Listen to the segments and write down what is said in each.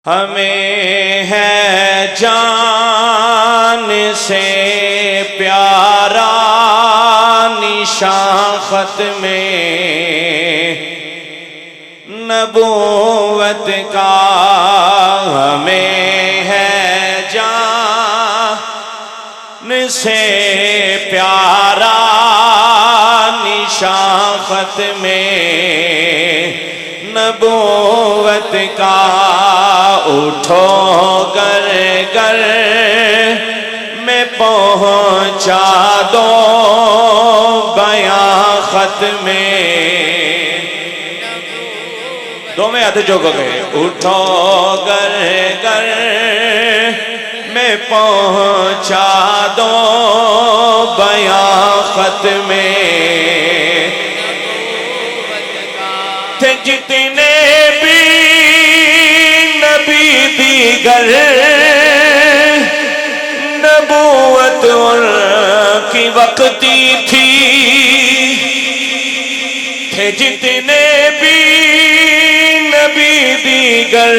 ہمیں ہے جان سے پیارا نشان ختم نبوت کا، ہمیں ہے جان سے پیارا نشان ختم نبوت کا، اٹھو گر گر میں پہنچا دو بیان ختم دو میں ہاتھ جو گئے، اٹھو گر گر میں پہنچا دو بیان ختم تھے جتنے بھی نبی دیگر، نبوت ان کی وقتی تھی، تھے جتنے بھی نبی دیگر،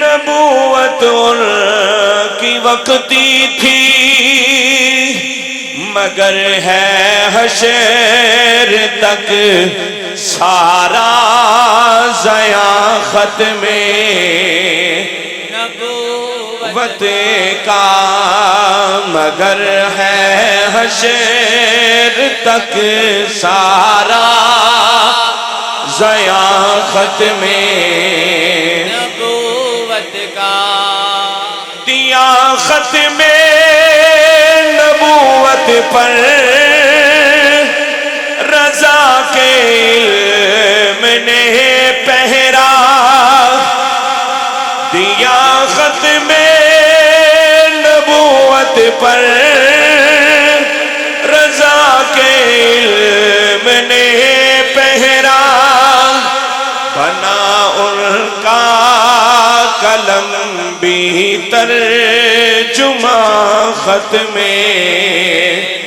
نبوت ان کی وقتی تھی، مگر ہے حشر تک سارا ضیاء ختم نبوت کا، مگر ہے حشر تک سارا ضیاء ختم نبوت کا، دیا ختم نبوت پر رضا کے علم نے پہرا، دیا ختم نبوت پر رضا کے علم نے پہرا، بنا ان کا قلم بھی ترجمہ ختم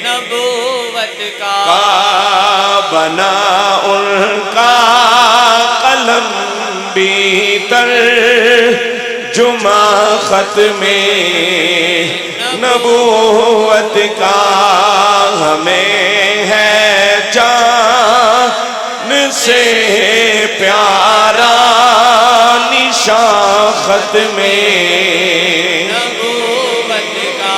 نبوت کا، بنا ان کا قلم بھی ترجمہ ختم نبوت کا، ہمیں ہے جان سے پیارا نشان ختم نبوت کا۔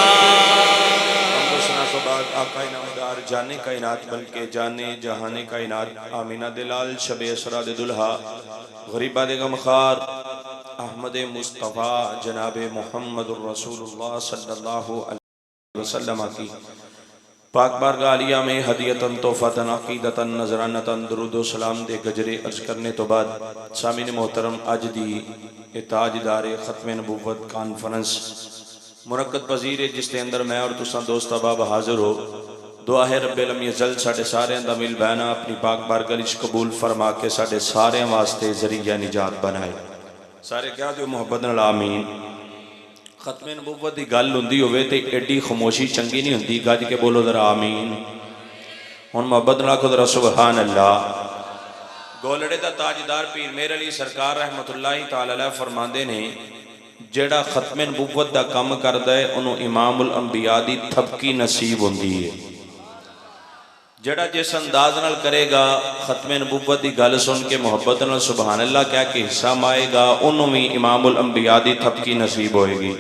آقا نامدار جانے کائنات بلکہ جانے جہانے کائنات، آمینہ دلال شب اسرا دلہا غریبہ غم خار احمد مصطفیٰ جناب محمد الرسول اللہ صلی اللہ علیہ وسلم کی پاک بارگاہ عالیہ میں ہدیتاً تحفتاً عقیدتاً نذرانتاً درود و سلام دے گجرے عرض کرنے تو بعد، سامعین محترم، آج دی تاجدار ختم نبوت کانفرنس منعقد پذیر ہے، جس کے اندر میں اور تساں دوست احباب حاضر ہو، دعا ہے رب العالمین جل ساڑھے سارے اندہ مل بہنا اپنی پاک بارگاہ وچ قبول فرما کے ساڑھے سارے واسطے ذریعہ نجات بنائے۔ سارے کیا جو محبت نال آمین۔ ختم نبوت دی گل ہوندی ہوئے تے ایڈی خاموشی چنگی نہیں ہوندی، گج کے بولو ذرا آمین۔ ہن محبت نال آکھو ذرا سبحان اللہ۔ گولڑے دا تاجدار پیر میر علی سرکار رحمت اللہ تعالی علیہ فرماندے نے، جیڑا ختم نبوت دا کام کردا ہے انہوں امام الانبیاء دی تھپکی نصیب ہوندی ہے۔ جڑا جس انداز نال کرے گا ختم نبوت دی گل سن کے محبت نال سبحان اللہ کہہ کے حصہ مائے گا، انہوں بھی امام الانبیاء دی تھپکی نصیب ہوئے گی۔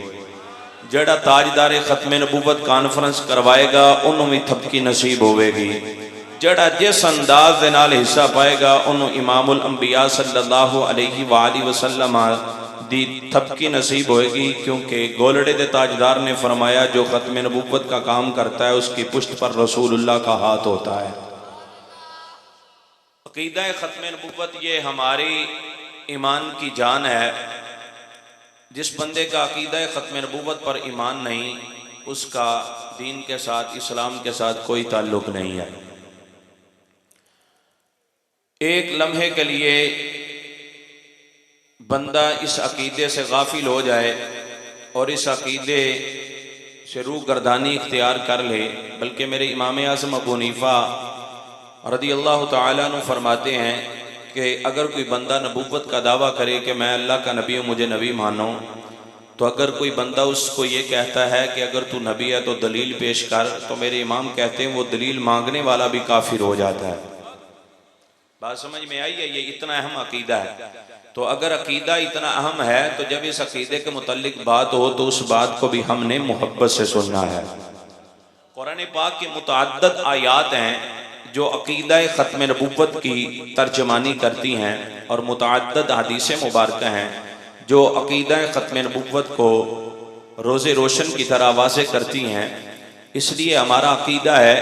جڑا تاجدار ختم نبوت کانفرنس کروائے گا انہوں بھی تھپکی نصیب ہوئے گی۔ جڑا جس انداز دے نال حصہ پائے گا انہوں امام الانبیاء صلی اللہ علیہ وآلہ وسلم دی تھپکی نصیب ہوئے گی، کیونکہ گولڑے دے تاجدار نے فرمایا جو ختم نبوت کا کام کرتا ہے اس کی پشت پر رسول اللہ کا ہاتھ ہوتا ہے۔ عقیدہ ختم نبوت یہ ہماری ایمان کی جان ہے۔ جس بندے کا عقیدہ ختم نبوت پر ایمان نہیں، اس کا دین کے ساتھ، اسلام کے ساتھ کوئی تعلق نہیں ہے۔ ایک لمحے کے لیے بندہ اس عقیدے سے غافل ہو جائے اور اس عقیدے سے روح گردانی اختیار کر لے، بلکہ میرے امام اعظم ابو حنیفہ رضی اللہ تعالیٰ عنہ فرماتے ہیں کہ اگر کوئی بندہ نبوت کا دعویٰ کرے کہ میں اللہ کا نبی ہوں، مجھے نبی مانو، تو اگر کوئی بندہ اس کو یہ کہتا ہے کہ اگر تو نبی ہے تو دلیل پیش کر، تو میرے امام کہتے ہیں وہ دلیل مانگنے والا بھی کافر ہو جاتا ہے۔ بات سمجھ میں آئی ہے؟ یہ اتنا اہم عقیدہ ہے۔ تو اگر عقیدہ اتنا اہم ہے تو جب اس عقیدے کے متعلق بات ہو تو اس بات کو بھی ہم نے محبت سے سننا ہے۔ قرآن پاک کی متعدد آیات ہیں جو عقیدہ ختم نبوت کی ترجمانی کرتی ہیں، اور متعدد حدیث مبارکہ ہیں جو عقیدہ ختم نبوت کو روز روشن کی طرح واضح کرتی ہیں۔ اس لیے ہمارا عقیدہ ہے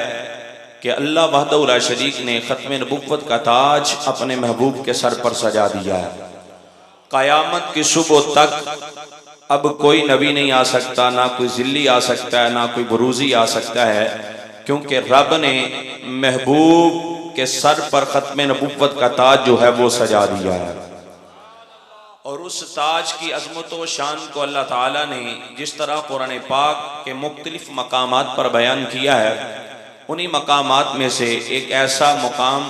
کہ اللہ وحدہ لا شریک نے ختم نبوت کا تاج اپنے محبوب کے سر پر سجا دیا ہے۔ قیامت کی صبح تک اب کوئی نبی نہیں آ سکتا، نہ کوئی ذلی آ سکتا ہے، نہ کوئی بروزی آ سکتا ہے، کیونکہ رب نے محبوب کے سر پر ختم نبوت کا تاج جو ہے وہ سجا دیا ہے۔ اور اس تاج کی عظمت و شان کو اللہ تعالیٰ نے جس طرح قرآن پاک کے مختلف مقامات پر بیان کیا ہے، انہی مقامات میں سے ایک ایسا مقام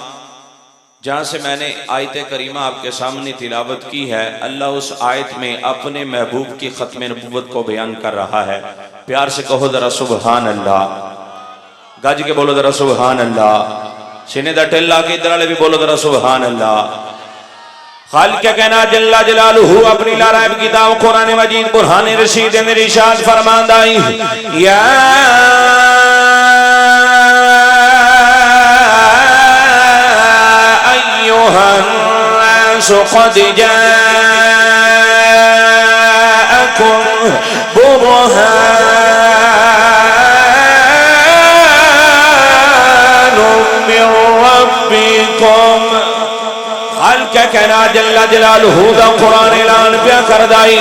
جہاں سے میں نے آیت کریمہ آپ کے سامنے تلاوت کی ہے، اللہ اس آیت میں اپنے محبوب کی ختم نبوت کو بیان کر رہا ہے۔ پیار سے کہو ذرا سبحان اللہ، گج کے بولو ذرا سبحان اللہ، سینے دا ٹھلا کے ادھر والے بھی بولو ذرا سبحان اللہ۔ خالق کیا کہنا جل جلالہ اپنی لارائب کتاب قرآن مجید برہان رشید میں ارشاد فرماندا یا ایھا الناس قد جاءکم برہان من ربکم۔ کیا کہنا جل جلالہ دا قرآن اعلان پیا کر دائی،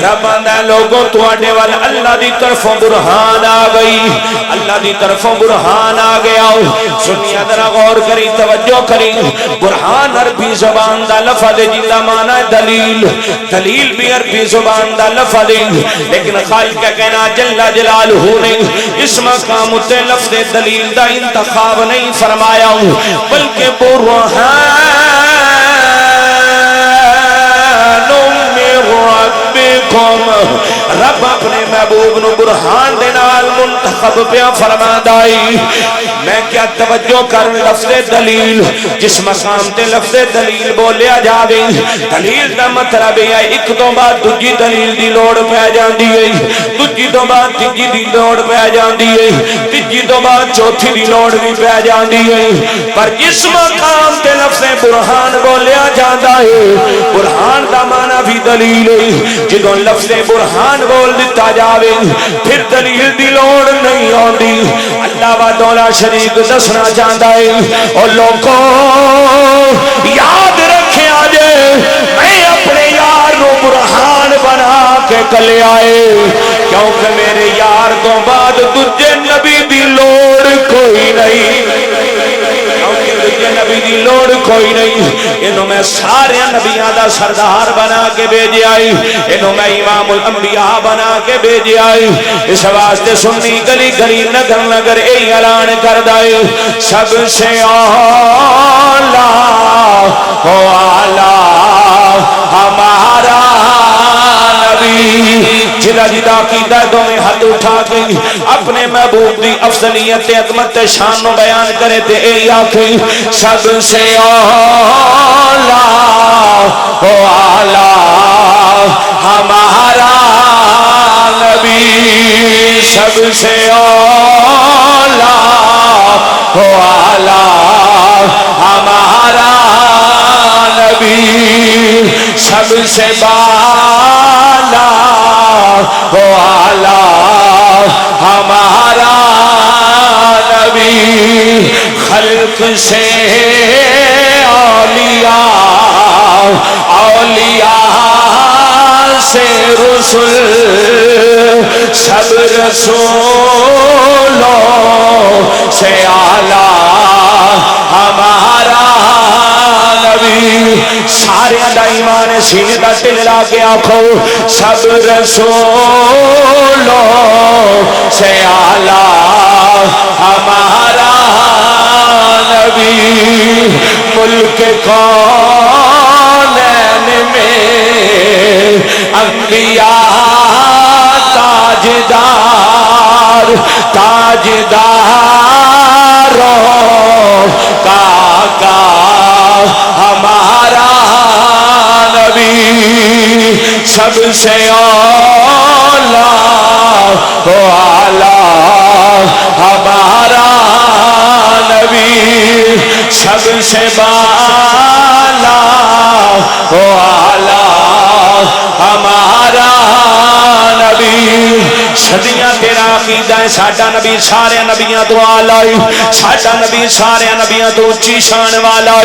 رب آندا لوگوں تواڈے وال اللہ دی طرفوں برہان آ گئی، اللہ دی طرفوں برہان آ گیا۔ سنیا ذرا غور کری، توجہ کری، برہان عربی زبان دا لفظ جندا معنی ہے دلیل، دلیل بھی عربی زبان دا لفظ ہے، لیکن خالق کیا کہنا جل جلالہ نے اس مقام تے لفظ دلیل دا انتخاب نہیں فرمایا، بلکہ برہان رب اپنے محبوب نو برہان دے نال منتخب پیا فرماندائی۔ میں کیا توجہ کر لفظ دلیل، جس مقام تے لفظ دلیل بولیا جاوے، دلیل دا مطلب ہے ایک تو بعد دوجی دلیل دی لوڑ پہ جاندی ہے، دوجی تو بعد تیجی دی لوڑ پہ جاندی ہے، تیجی تو بعد چوتھی دی لوڑ بھی پہ جاندی ہے، پر جس مقام تے لفظ برہان بولیا جاندا ہے، برہان دا معنی بھی دلیل ہے۔ جدوں لفظ برہان بول دیتا جاوے پھر دلیل دی لوڑ نہیں آندی۔ اللہ وحدہ لا شریک دسنا چاہتا ہے اور لوگوں یاد رکھے آجے میں اپنے یار نو برہان بنا کے کلے آئے، کیونکہ میرے یار تو بعد تجھے نبی دی لوڑ کوئی نہیں، نبی دی لوڑ کوئی نہیں۔ انہوں میں سارے نبیاں دا سردار بنا کے بھیجے آئی، انہوں میں امام الانبیاء بنا کے بھیجے آئی۔ اس واسطے سنی گلی گلی نگر نگر اے اعلان کر دائی سب سے اعلیٰ ہو اعلیٰ ہمارا نبی۔ جدا جدا عقیدہ دونوں ہاتھ اٹھا کے اپنے محبوب دی افضلیت عظمت شان و بیان کرے تے اے آکھی سب سے اعلیٰ ہو اعلیٰ ہمارا نبی، سب سے اعلیٰ ہو اعلیٰ ہمارا نبی، سب سے بالا ہو اعلیٰ ہمارا نبی، خلق سے اولیاء، اولیاء سے رسول، سب رسولوں سے اعلیٰ ہمارا نبی۔ سارے دا ایمان سینے دا دل لا کے آکھو سب رسولوں سے اعلیٰ ہمارا نبی ملک کونین میں انبیاء تاجدار تاجداروں کا ہمارا نبی سب سے اولا تو اعلیٰ ہمارا نبی سب سے بالا تو اعلیٰ ہمارا نبی صدیاں تیرا عقیدہ ہے ساڈا نبی سارے نبیاں تو اعلی ساڈا نبی سارے نبیاں تو اونچی شان والا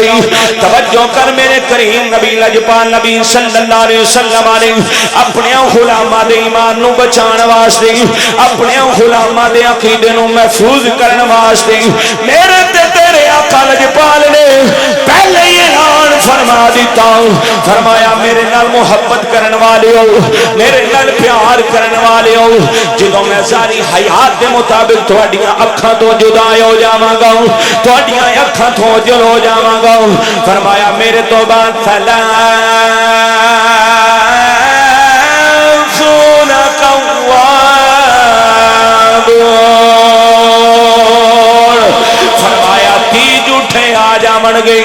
توجہ کر میرے کریم نبی لجپال نبی صلی اللہ علیہ وسلم اپنے غلاماں دے ایمان نو بچان واسطے اپنے غلاماں دے عقیدے نو محفوظ کرن واسطے میرے تے تیرے آقا لجپال نے پہلے ہی اعلان فرما دیتا فرمایا میرے نال محبت کرن والے ہو میرے نال پیار کرن والے ہو جدوں میں ساری حیات دے مطابق تہاڈیاں اکھاں تو جدا ہو جاواں گا تہاڈیاں اکھاں تو جل ہو جاواں گا فرمایا میرے تو بعد ثلاثون قواب فرمایا تیج اٹھے آ جاون گئی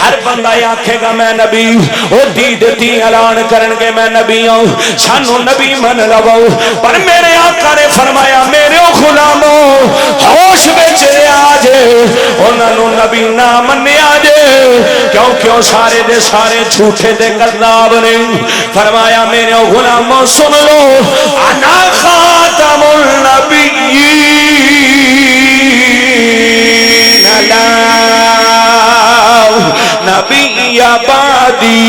ہر بندہ آکھے گا میں نبی او دیدتی اعلان کرن گے میں نبی ہوں سانو نبی من لو پر میرے آقا نے فرمایا میرے غلاموں ہوش وچ آ جے انہاں نو نبی نہ منیا جے کیوں سارے دے سارے جھوٹے دے کذاب نے فرمایا میرے غلاموں سن لو انا خاتم النبیین لا نبی آبادی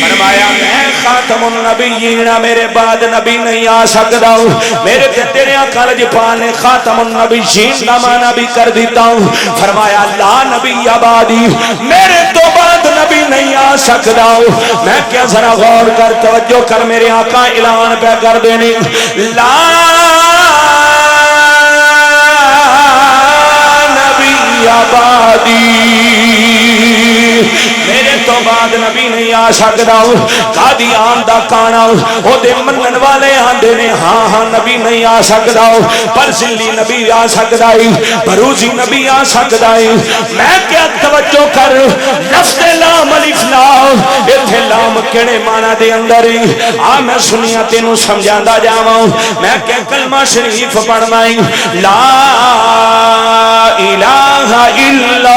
فرمایا میں خاتم النبیین میرے بعد نبی نہیں آ سکتا میرے تیرے آقا لجپال نے خاتم النبیین کا معنی بھی کر دیتا ہوں فرمایا لا نبی آبادی میرے تو بعد نبی نہیں آ سکتا میں کیا ذرا غور کر توجہ کر میرے آقا اعلان پہ کر دینے لا آبادی میرے تو بعد نبی نہیں آ سکتا قادیان دا کانا او دے منن والے آندے نے ہاں ہاں نبی نہیں آ سکتا پر ذلی نبی آ سکتا ہے بروزی نبی آ سکتا ہے میں کیا توجہ کر لفظ لام الف لام ایتھے لام کیڑے معنی دے اندر آ میں سنیا تینوں سمجھاندا جاواں میں کہ کلمہ شریف پڑھنا ہے لا الہ الا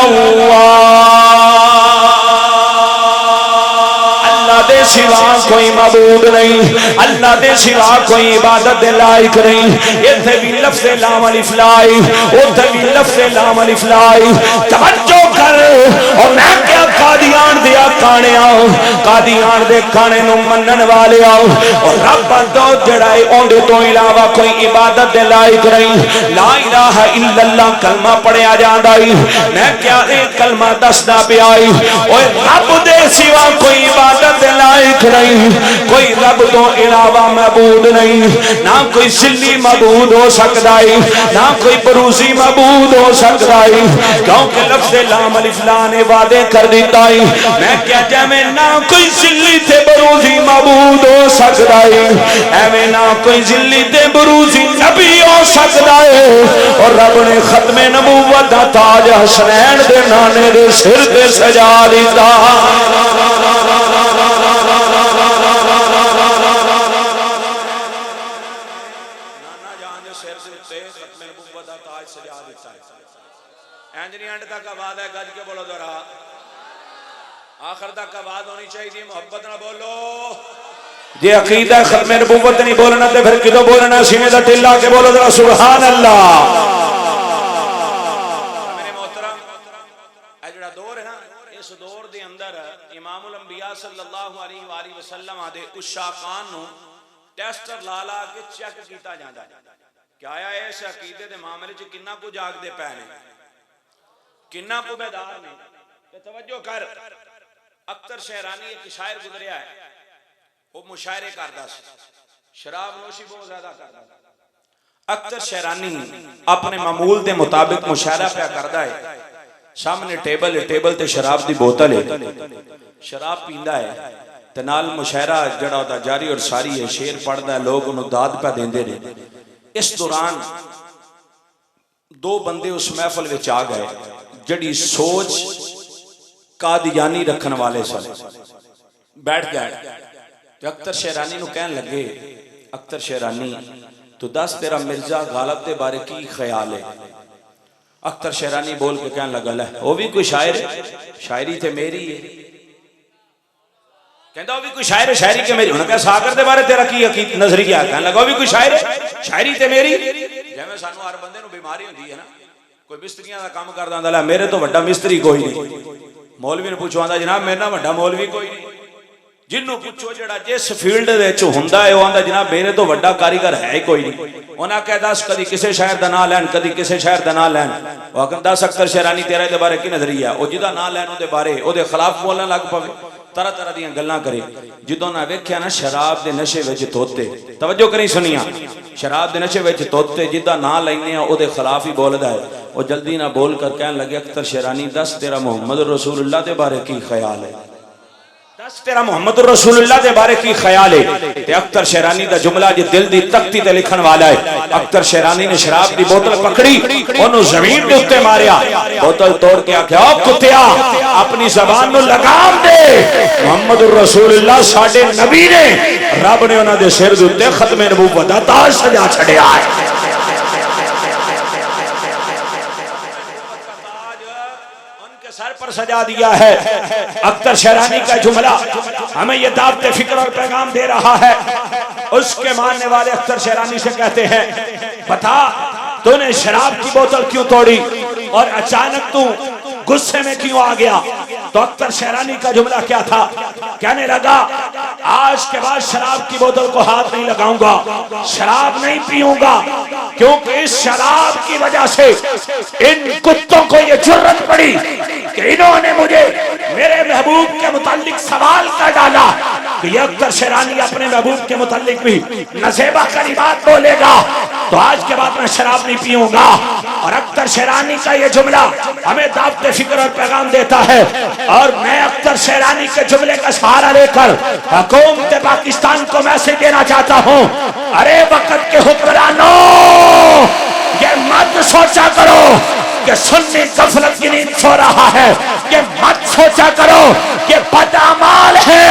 اللہ دے سوا کوئی معبود نہیں اللہ دے سوا کوئی عبادت دے لائق نہیں ایتھے بھی لفظ لام الف لائی اوتھے بھی لفظ لام الف لائی توجہ کر اور میں کیا قادیان دیا کانے آؤ قادیان دے کانے نو منن والے آؤ اور رب دو جڑائے اوندے تو علاوہ کوئی عبادت دے لائق نہیں لا الہ الا اللہ کلمہ پڑھیا جاندا ہے میں کیا ایک کلمہ دسدا پیا ہے اوے رب دے سوا کوئی عبادت دے لائق نہیں کوئی رب تو علاوہ معبود نہیں نہ کوئی ذلی معبود ہو سکتا ہے نہ کوئی بروزی معبود ہو سکتا ہے کیونکہ لفظ لام الف لا نے وعدے کر دیتا ہے میں کیا جائے نہ کوئی ذلی تے بروزی معبود ہو سکتا ہے ایویں نہ کوئی ذلی تے بروزی نبی ہو سکتا ہے اور رب نے ختم نبوت دا تاج حسنین دے نانے دے سر تے سجا دیتا آخر تک آواز ہونی چاہیے محبت نہ بولو جی عقیدہ ختم نبوت نہیں بولنا تو پھر کدو بولنا سینے دا ٹلا کے بولو ذرا سبحان اللہ میرے محترم اے جڑا دور ہے نا اس دور دے اندر امام الانبیاء صلی اللہ علیہ وآلہ وسلم دے عشاقان نو ٹیسٹر لا لا کے چیک کیتا جاندا کہ آیا اس عقیدے دے معاملے چ کنا کو جاگ دے پے نے کنا کو بیدار نے تے توجہ کر اختر شہرانی ایک شاعر گزریا ہے وہ مشاعرے کردا سی شراب نوشی بہت زیادہ کرتا ہے. اکثر شہرانی اپنے معمول دے مطابق مشاہدہ پہ کردا ہے. سامنے ٹیبل تے شراب دی بوتل ہے, شراب پیندا ہے تے نال مشاہدہ جڑا ہوتا جاری اور ساری ہے, شعر پڑھدا ہے, لوگ انہوں داد پہ دیندے نے. اس دوران دو بندے اس محفل وچ آ گئے جڑی سوچ قادیانی رکھن والے سن. بیٹھ گئے تو اختر شیرانی نو کہن لگے, اختر شیرانی تو دس تیرا مرزا غالب دے بارے کی خیال ہے؟ اختر شیرانی بول کے کہن لگا, لے وہ بھی کوئی شاعر ہے, شاعری تے میری ہے. کہندا وہ بھی کوئی شاعر ہے, شاعری کے میری. انہوں نے کہا ساگر دے بارے تیرا کی عقید نظریہ ہے؟ کہن لگا وہ بھی کوئی شاعر ہے, شاعری تے میری. جویں سانو ہر بندے نو بیماری ہوندی ہے نا, کوئی مستریاں دا کام کردا ہوندا, میرے تو بڑا مستری کوئی نہیں. مولوی نے پوچھو آندا جناب میرے نال بڑا مولوی کوئی نہیں. جنوں پوچھو جڑا جس فیلڈ وچ ہوندا ہے او آندا جناب میرے تو بڑا کاریگر ہے کوئی نہیں. انہاں کہہ دس کدی کسے شاعر دا نام لین, کدی کسے شاعر دا نام لین. او آکھن دس اختر شیرانی تیرے دے بارے کی نظریہ ہے؟ او جدا نام لین او دے بارے او دے خلاف بولن لگ پوے, طرح طرح دیاں گلاں کرے. جدوں نہ ویکھیا نا شراب دے نشے وچ توتے, توجہ کریں سنیاں, شراب دے نشے وچ توتے جدا نام لینے او دے خلاف ہی بولدا ہے. او جلدی نہ بول کر کہن لگے اختر شیرانی دس تیرا محمد رسول اللہ دے بارے کی خیال ہے؟ دس تیرا محمد رسول اللہ دے بارے کی خیال ہے؟ تے اختر شیرانی دا جملہ جی دل دی تختی تے لکھن والا ہے. اختر شیرانی نے شراب دی بوتل پکڑی, انہوں زمین دے اتے ماریا, بوتل توڑ کے آکھیا او کتیا اپنی زبان نو لگام دے, محمد رسول اللہ ساڈے نبی نے, رب نے انہاں دے سر دے اتے ختم نبوت دا تاج سجا چھڑیا ہے. سر پر سجا دیا ہے. اختر شیرانی کا جملہ ہمیں یہ دعوت فکر اور پیغام دے رہا ہے. اس کے ماننے والے اختر شیرانی سے کہتے ہیں بتا تو نے شراب کی بوتل کیوں توڑی اور اچانک تو غصے میں کیوں آ گیا؟ تو اختر شیرانی کا جملہ کیا تھا؟ کہنے لگا آج کے بعد شراب کی بوتل کو ہاتھ نہیں لگاؤں گا, شراب نہیں پیوں گا, کیونکہ اس شراب کی وجہ سے ان کتوں کو یہ جرت پڑی کہ انہوں نے مجھے میرے محبوب کے متعلق سوال کر ڈالا کہ یہ اختر شیرانی اپنے محبوب کے متعلق بھی نزیبہ کلمات بولے گا, تو آج کے بعد میں شراب نہیں پیوں گا. اور اختر شیرانی کا یہ جملہ ہمیں دعوت فکر اور پیغام دیتا ہے. اور میں اختر شیرانی کے جملے کا سہارا لے کر حکومت پاکستان کو میسج دینا چاہتا ہوں, ارے وقت کے حکمرانوں یہ مت سوچا کرو کہ سنی غفلت کی نیند سو رہا ہے, یہ مت سوچا کرو کہ بدعمال ہے.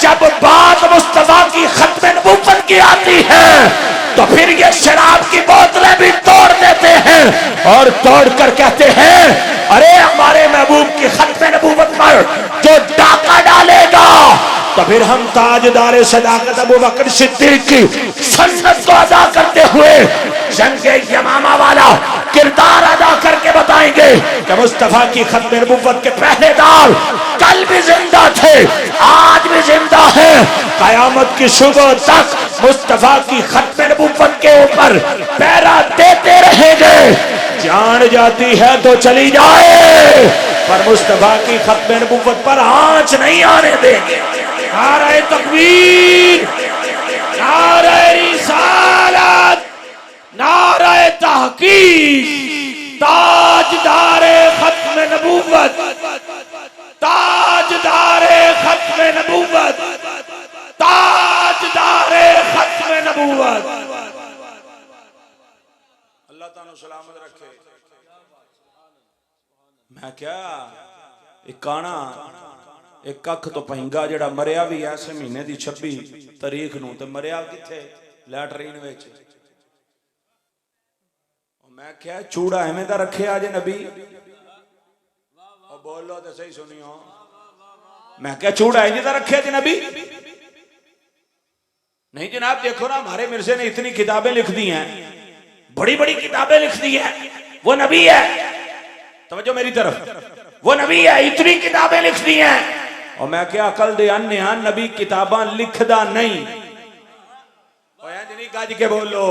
جب بات مصطفیٰ کی ختم نبوت کی آتی ہے تو پھر یہ شراب کی بوتلیں بھی توڑ دیتے ہیں اور توڑ کر کہتے ہیں ارے ہمارے محبوب کی ختم نبوت پر جو ڈاکہ ڈالے گا تو پھر ہم تاجدار صداقت ابو بکر صدیق کی سنت کو ادا کرتے ہوئے جنگ یمامہ والا کردار ادا کر کے بتائیں گے کہ مصطفیٰ کی ختم نبوت کے پہلے دار کل بھی زندہ تھے, آج بھی زندہ ہیں, قیامت کی صبح تک مصطفیٰ کی ختم نبوت کے اوپر پیرا دیتے رہیں گے. جان جاتی ہے تو چلی جائے پر مصطفیٰ کی ختم نبوت پر آنچ نہیں آنے دیں گے. نعرہ تکبیر, نعرہ رسالت, نعرہ تحقیق, تاجدار ختم نبوت, تاجدار ختم نبوت, تاجدار ختم نبوت. اللہ تعالیٰ سلامت رکھے. میں کیا ایک کانا ایک ککھ تو پہنگا جڑا مریا بھی ایسے مہینے دی 26 تاریخ نو, تے مریا کتھے لیٹرین وچ. میں کیا چوڑا ایویں دا رکھے آج نبی, اور بولو تے صحیح سنیو, میں کیا چوڑا ایویں دا رکھے آج نبی؟ نہیں جناب, دیکھو نا ہمارے مرزے نے اتنی کتابیں لکھ دی ہیں, بڑی بڑی کتابیں لکھ دی ہیں, وہ نبی ہے. توجہ میری طرف, وہ نبی ہے, اتنی کتابیں لکھ دی ہیں. اور میں کیا عقل دے انہا نبی کتاباں لکھدا نہیں. اور یہاں جنہی گاج کے بولو,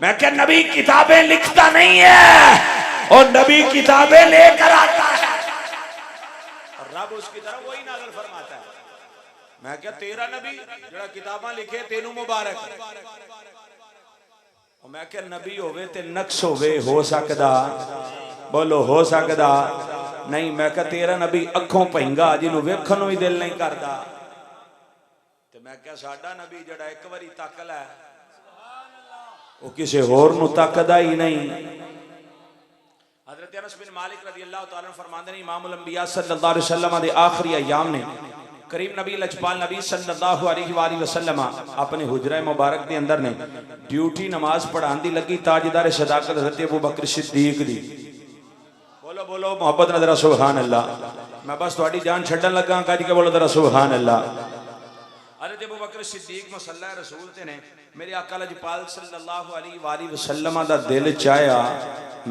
میں کیا نبی کتابیں لکھتا نہیں ہے, اور نبی کتابیں لے کر آتا ہے, اور رب اس کی طرف وہی نازل فرماتا ہے. میں کیا تیرا نبی جڑا کتاباں لکھے تینوں مبارک، میں کیا نبی ہوئے تے نقص ہوئے ہو سکدا، بولو ہو سکدا نہیں، میں کیا تیرا نبی اکھوں پہنگا جنہوں ویکھنوں ہی دل نہیں کردا، تے میں کیا ساڈا نبی جڑا ایک واری تکل ہے وہ کسے اور نو تکدا ہی نہیں۔ حضرت انس بن مالک رضی اللہ تعالیٰ فرماندے ہیں امام الانبیاء صلی اللہ علیہ وسلم دے آخری ایام نے کریم نبی لجپال نبی صلی اللہ علیہ وآلہ وسلم اپنے حجرہ مبارک دے اندر نے ڈیوٹی نماز پڑھان دی لگی تاجدار صداقت حضرت ابو بکر صدیق دی، بولو بولو محبت نظرہ سبحان اللہ، میں بس تھوڑی جان چھڑن لگا کہا جی کہ بولو ذرا سبحان اللہ۔ حضرت ابو بکر صدیق مصلی رسول تے نے میرے آقا لجپال صلی اللہ علیہ وآلہ وسلم دا دل چاہیا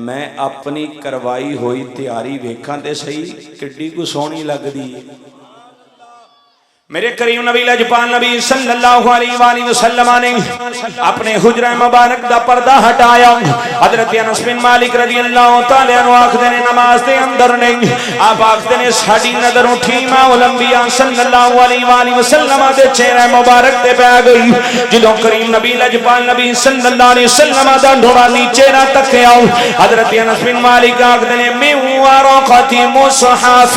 میں اپنی کروائی ہوئی تیاری ویکھاں تے صحیح کڈی کو سونی لگ دی، میرے کریم نبی لجپال نبی صلی اللہ علیہ وآلہ وسلم نے اپنے حجرہ مبارک دا پردہ ہٹایا، حضرت انس بن مالک رضی اللہ تعالیٰ عنہ آخدے نے نماز دے اندر نہیں، آپ آخدے نے ساڑی نظر اٹھی امام الانبیاء صلی اللہ علیہ وآلہ وسلم دے چہرہ مبارک تے پہ گئی، جدوں کریم نبی لجپال نبی صلی اللہ علیہ وسلم دا ڈھوڑانی چہرہ تکے آؤ، حضرت انس بن مالک آخدے نے میں ورقۃ مصحف،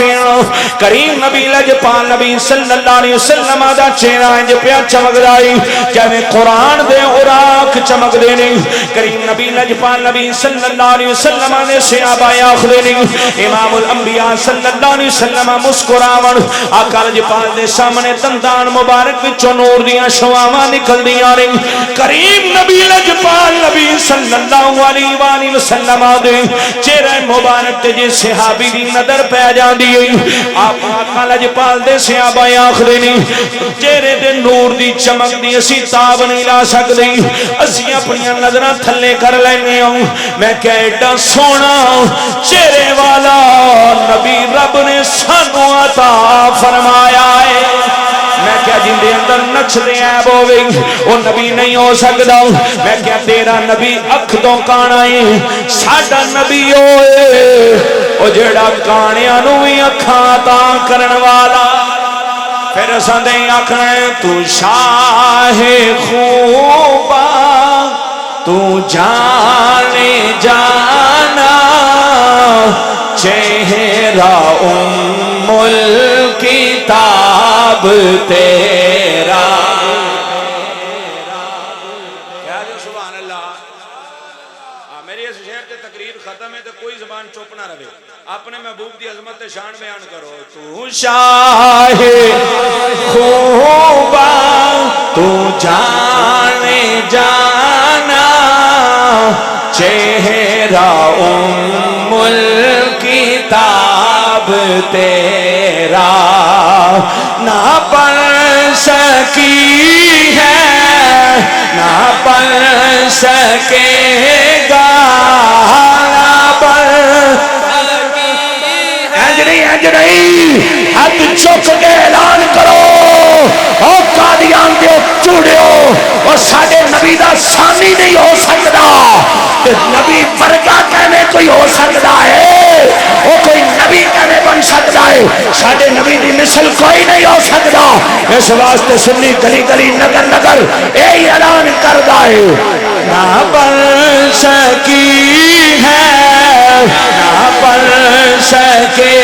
کریم نبی لجپال نبی صلی اللہ علیہ وسلم دا چہرہ انج پیا چمک دائی جویں قرآن دے اوراق چمک دے نہیں، کریم نبی لجپال نبی صلی اللہ علیہ وسلم نے صحابہ آخدے نہیں امام الانبیاء صلی اللہ علیہ وسلم مسکراون، آقا لجپال دے سامنے دندان مبارک وچوں نور دیاں شعاواں نکل دیاں نہیں، کریم نبی لجپال نبی صلی اللہ علیہ وآلہ وسلم دے چہرہ مبارک تے جے صحابی دی نظر پہ جاندی ہے، آپ آقا لجپال دے صحابہ آخدے چہرے دے نور دی چمک دی اسی تاب نہیں لا سکتے، اسی اپنی نظرہ تھلے کر لینے ہوں، میں کیا ایڈا سونا چہرے والا نبی رب نے سانو عطا فرمایا ہے، میں کیا جن دے اندر نقش دے عیب ہو گئی وہ نبی نہیں ہو سکتا، میں کیا تیرا نبی اکھ تو کانا ہے، ساڈا نبی ہوئے وہ جڑا کانیاں نو بھی اکھاں عطا کرن والا، پھر سندے آکھنے تو شاہ خوبا تو جانے جانا چہرہ ام الکتاب تیرا، کیا جو سبحان اللہ، میری اس شہر کے تقریر ختم ہے تو کوئی زبان چپ نہ رہے، اپنے محبوب دی عظمت شان بیان کرو، تو شاہ خوبا تو جانے جانا چہرہ ام الکتاب تیرا، نہ پڑھ سکی ہے نہ پڑھ سکے گا، ہاتھ چک کے اعلان کرو او قادیان دے چوڑیو اور ساڑے نبی دا ثانی نہیں ہو سکتا، نبی ورگا کہنے کوئی ہو سکتا ہے، وہ کوئی نبی کہنے بن سکتا ہے، ساڑے نبی دی مثل کوئی نہیں ہو سکتا، اس واسطے سنی گلی گلی نگر نگر اے اعلان کر دائے، نہ پڑھ سکی ہے نہ پڑھ سکے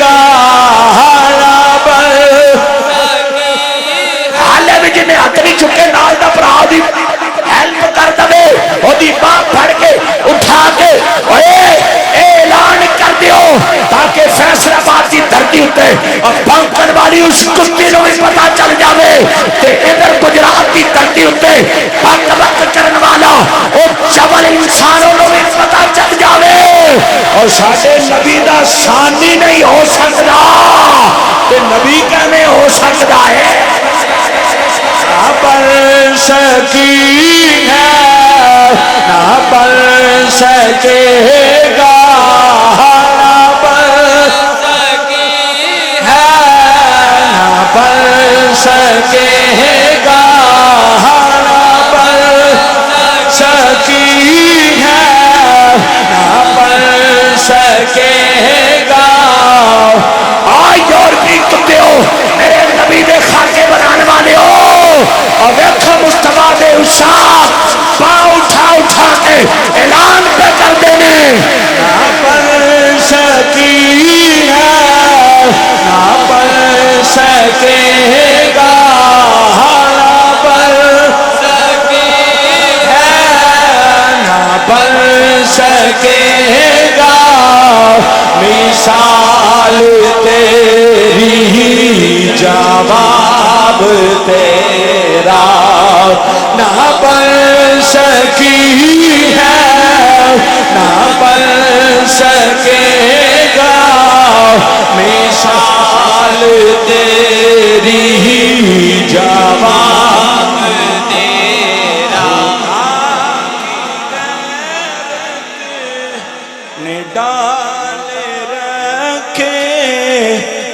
گا، حالے بھی جنہیں ہاتھ نہیں چکے نال دا پرا دی ہیلپ کر دے، وہ دی باپ پھڑ کے اٹھا کے اعلان کر دیو تاکہ فیصلہ بات کی دھرتی ہوتے اور بانکن والی اس کتی نو بھی پتا چل جاوے کہ ادھر گجرات کی دھرتی ہوتے بک بک کرن والا وہ چبل انسانوں نو بھی پتا چل جاوے، اور ساڑے نبی دا ثانی نہیں ہو سکتا کہ نبی کہنے ہو سکتا ہے، نہ پڑھ سکی ہے نہ پڑھ سکے گا، نہ پڑھ سکی ہے نہ پڑھ سکے گا، نہ پڑھ سکی ہے نہ پڑھ سکے گا، آئی اور بھی کتے ہو میرے نبی دے خاکے پاؤں اٹھا اٹھا کے اعلان پہ کر دینے نہ پڑھ سکی ہے نہ پڑھ سکے گا نہ پڑھ سکے ہے نہ پڑھ سکے گا مثال تیری جواب تیرا نہ پڑھ سکی ہے نہ پڑھ سکے گا مثال تیری جواب تیرا نے ڈال رکھے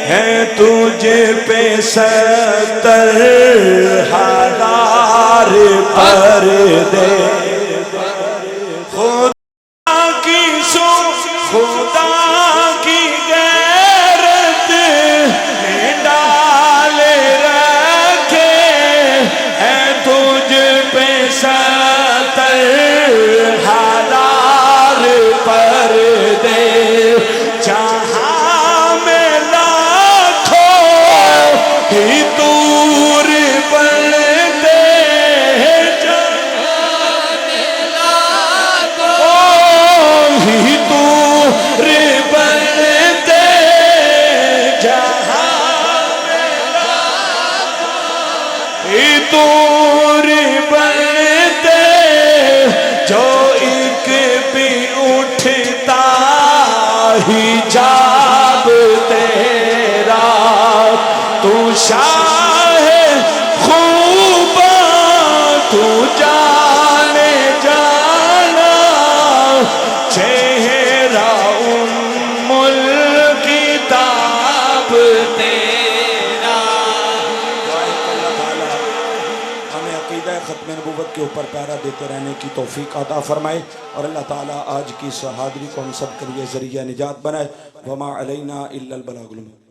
ہیں تجھے پہ 70,000 پردے خدا کی غیرت نے ڈال رکھے ہیں تجھ پہ 70,000 پردے جہاں میں لاکھوں ہی دور بڑھتے جہاں میں لاکھوں ہی دور بڑھتے جہاں میں لاکھوں ہی دور بڑھتے جو ایک بھی اٹھتا حجاب تیرا تو شاہ خوباں تو جانے جانا چہرہ ام الکتاب تیرا اللہ تعالیٰ ہمیں عقیدہ ختم نبوت کے اوپر پیرا دیتے رہنے کی توفیق عطا فرمائے اور اللہ تعالیٰ آج کی اس حاضری کو ہم سب کے لیے ذریعہ نجات بنائے وما علینا الا البلاغ المبین